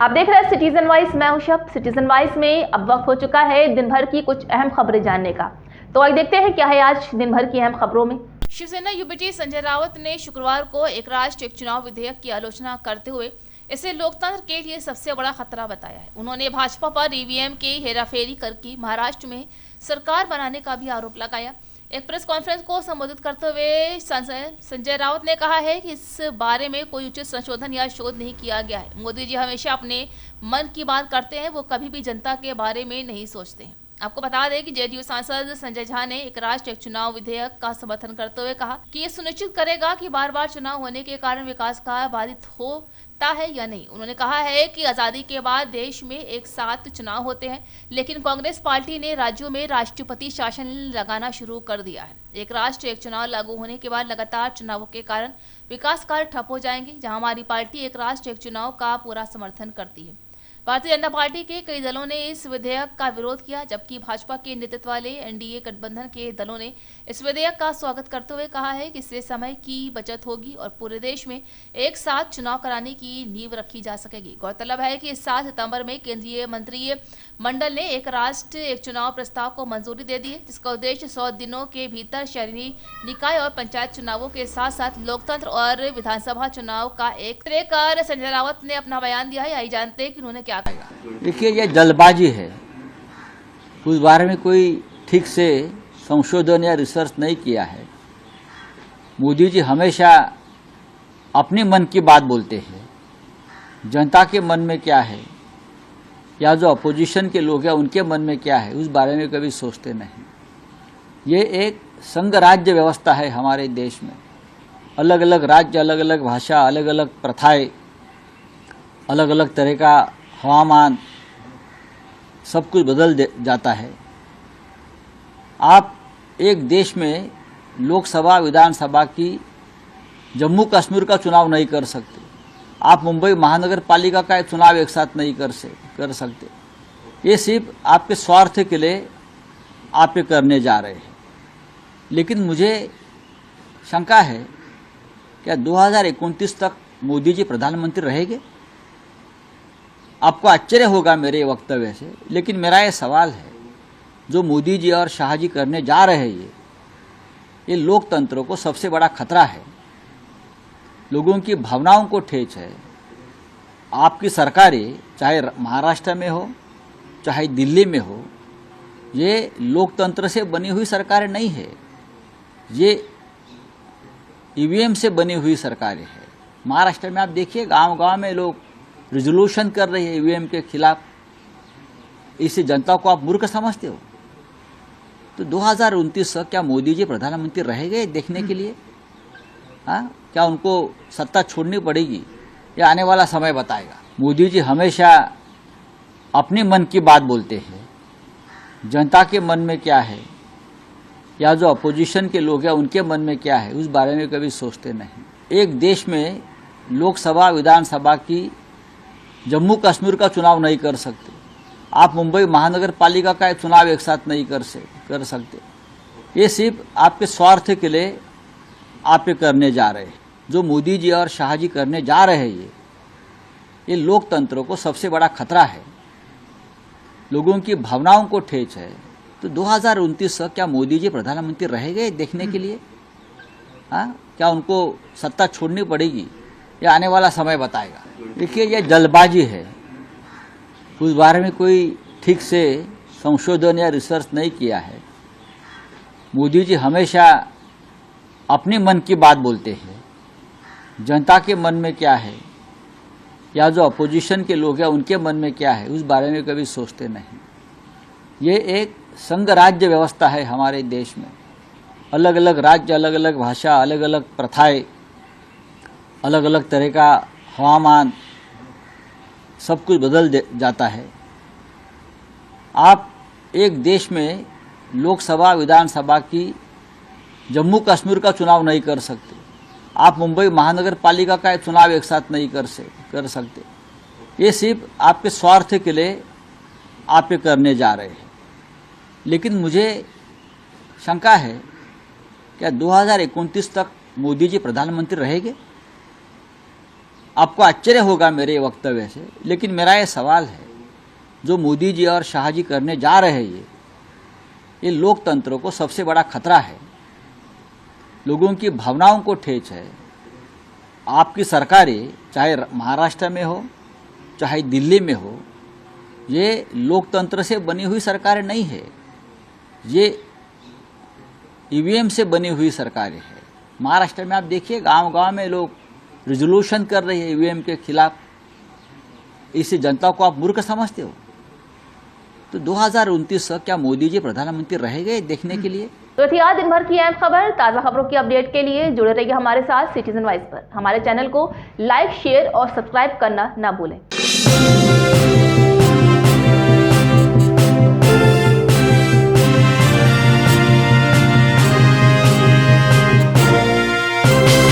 आप देख रहे हैं सिटीजन वॉइस। मैं हूं शब। सिटीजन वॉइस में अब वक्त हो चुका है दिन भर की कुछ अहम खबरें जानने का। तो आइए देखते हैं क्या है आज दिन भर की अहम खबरों में। शिवसेना यूबीटी संजय राउत ने शुक्रवार को एक राष्ट्र एक चुनाव विधेयक की आलोचना करते हुए इसे लोकतंत्र के लिए सबसे बड़ा खतरा बताया है। उन्होंने भाजपा पर ईवीएम की हेराफेरी करके महाराष्ट्र में सरकार बनाने का भी आरोप लगाया। एक प्रेस कॉन्फ्रेंस को संबोधित करते हुए संजय राउत ने कहा है कि इस बारे में कोई उचित संशोधन या शोध नहीं किया गया है। मोदी जी हमेशा अपने मन की बात करते हैं, वो कभी भी जनता के बारे में नहीं सोचते हैं। आपको बता दें कि जेडीयू सांसद संजय झा ने एक राष्ट्र एक चुनाव विधेयक का समर्थन करते हुए कहा कि ये सुनिश्चित करेगा कि बार बार चुनाव होने के कारण विकास का बाधित होता है या नहीं। उन्होंने कहा है कि आजादी के बाद देश में एक साथ चुनाव होते हैं, लेकिन कांग्रेस पार्टी ने राज्यों में राष्ट्रपति शासन लगाना शुरू कर दिया है। एक राष्ट्र एक चुनाव लागू होने के बाद लगातार चुनावों के कारण विकास कार्य ठप हो जाएंगे, जहां हमारी पार्टी एक राष्ट्र एक चुनाव का पूरा समर्थन करती है। भारतीय जनता पार्टी के कई दलों ने इस विधेयक का विरोध किया, जबकि भाजपा के नेतृत्व वाले एनडीए गठबंधन के दलों ने इस विधेयक का स्वागत करते हुए कहा है कि इससे समय की बचत होगी और पूरे देश में एक साथ चुनाव कराने की नींव रखी जा सकेगी। गौरतलब है कि इस साल सितंबर में केंद्रीय मंत्रिमंडल मंडल ने एक राष्ट्र एक चुनाव प्रस्ताव को मंजूरी दे दी है, जिसका उद्देश्य 100 दिनों के भीतर शहरी निकाय और पंचायत चुनावों के साथ साथ लोकतंत्र और विधानसभा चुनाव का एक तय। संजय राउत ने अपना बयान दिया है। आइए जानते हैं कि उन्होंने क्या कहा। देखिए, ये जल्दबाजी है। उस बारे में कोई ठीक से संशोधन या रिसर्च नहीं किया है। मोदी जी हमेशा अपने मन की बात बोलते हैं। जनता के मन में क्या है या जो अपोजिशन के लोग हैं उनके मन में क्या है, उस बारे में कभी सोचते नहीं। ये एक संघ राज्य व्यवस्था है हमारे देश में। अलग अलग राज्य, अलग अलग भाषा, अलग अलग प्रथाएं, अलग अलग तरह का हवामान, सब कुछ बदल जाता है। आप एक देश में लोकसभा विधानसभा की जम्मू कश्मीर का चुनाव नहीं कर सकते। आप मुंबई महानगर पालिका का चुनाव एक साथ नहीं कर सकते। ये सिर्फ आपके स्वार्थ के लिए आप ये करने जा रहे हैं। लेकिन मुझे शंका है, क्या 2029 तक मोदी जी प्रधानमंत्री रहेंगे? आपको आश्चर्य होगा मेरे वक्तव्य से, लेकिन मेरा ये सवाल है, जो मोदी जी और शाह जी करने जा रहे हैं ये लोकतंत्र को सबसे बड़ा खतरा है। लोगों की भावनाओं को ठेस है। आपकी सरकारें चाहे महाराष्ट्र में हो चाहे दिल्ली में हो, ये लोकतंत्र से बनी हुई सरकारें नहीं है, ये ईवीएम से बनी हुई सरकारें हैं। महाराष्ट्र में आप देखिए, गांव-गांव में लोग रिजोल्यूशन कर रहे हैं ईवीएम के खिलाफ। इससे जनता को आप मूर्ख समझते हो? तो 2029 तक क्या मोदी जी प्रधानमंत्री रहेंगे देखने के लिए? हाँ, क्या उनको सत्ता छोड़नी पड़ेगी? ये आने वाला समय बताएगा। मोदी जी हमेशा अपने मन की बात बोलते हैं। जनता के मन में क्या है या जो अपोजिशन के लोग हैं उनके मन में क्या है, उस बारे में कभी सोचते नहीं। एक देश में लोकसभा विधानसभा की जम्मू कश्मीर का चुनाव नहीं कर सकते। आप मुंबई महानगर पालिका का चुनाव एक साथ नहीं कर सकते। ये सिर्फ आपके स्वार्थ के लिए आप ये करने जा रहे हैं। जो मोदी जी और शाह जी करने जा रहे हैं ये लोकतंत्र को सबसे बड़ा खतरा है। लोगों की भावनाओं को ठेस है। तो 2029 तक क्या मोदी जी प्रधानमंत्री रहेंगे देखने के लिए? हाँ, क्या उनको सत्ता छोड़नी पड़ेगी? ये आने वाला समय बताएगा। देखिए, ये जल्दबाजी है। उस बारे में कोई ठीक से संशोधन या रिसर्च नहीं किया है। मोदी जी हमेशा अपने मन की बात बोलते हैं। जनता के मन में क्या है या जो अपोजिशन के लोग हैं उनके मन में क्या है, उस बारे में कभी सोचते नहीं। ये एक संघ राज्य व्यवस्था है हमारे देश में। अलग अलग राज्य, अलग अलग भाषा, अलग अलग प्रथाएं, अलग अलग तरह का हवामान, सब कुछ बदल जाता है। आप एक देश में लोकसभा विधानसभा की जम्मू कश्मीर का चुनाव नहीं कर सकते। आप मुंबई महानगर पालिका का चुनाव एक साथ नहीं कर सकते। ये सिर्फ आपके स्वार्थ के लिए आप ये करने जा रहे हैं। लेकिन मुझे शंका है, क्या 2029 तक मोदी जी प्रधानमंत्री रहेंगे? आपको आश्चर्य होगा मेरे वक्तव्य से, लेकिन मेरा ये सवाल है, जो मोदी जी और शाह जी करने जा रहे हैं ये लोकतंत्र को सबसे बड़ा खतरा है, लोगों की भावनाओं को ठेस है। आपकी सरकारें चाहे महाराष्ट्र में हो चाहे दिल्ली में हो, ये लोकतंत्र से बनी हुई सरकारें नहीं है, ये ईवीएम से बनी हुई सरकारें हैं। महाराष्ट्र में आप देखिए गांव-गांव में लोग रिजोल्यूशन कर रहे हैं ईवीएम के खिलाफ। इससे जनता को आप मूर्ख समझते हो? तो 2029 तक क्या मोदी जी प्रधानमंत्री रह गए देखने के लिए? तो थी आज दिन भर की अहम खबर। ताज़ा खबरों की अपडेट के लिए जुड़े रहिए हमारे साथ सिटीजन वाइस पर। हमारे चैनल को लाइक, शेयर और सब्सक्राइब करना ना भूलें।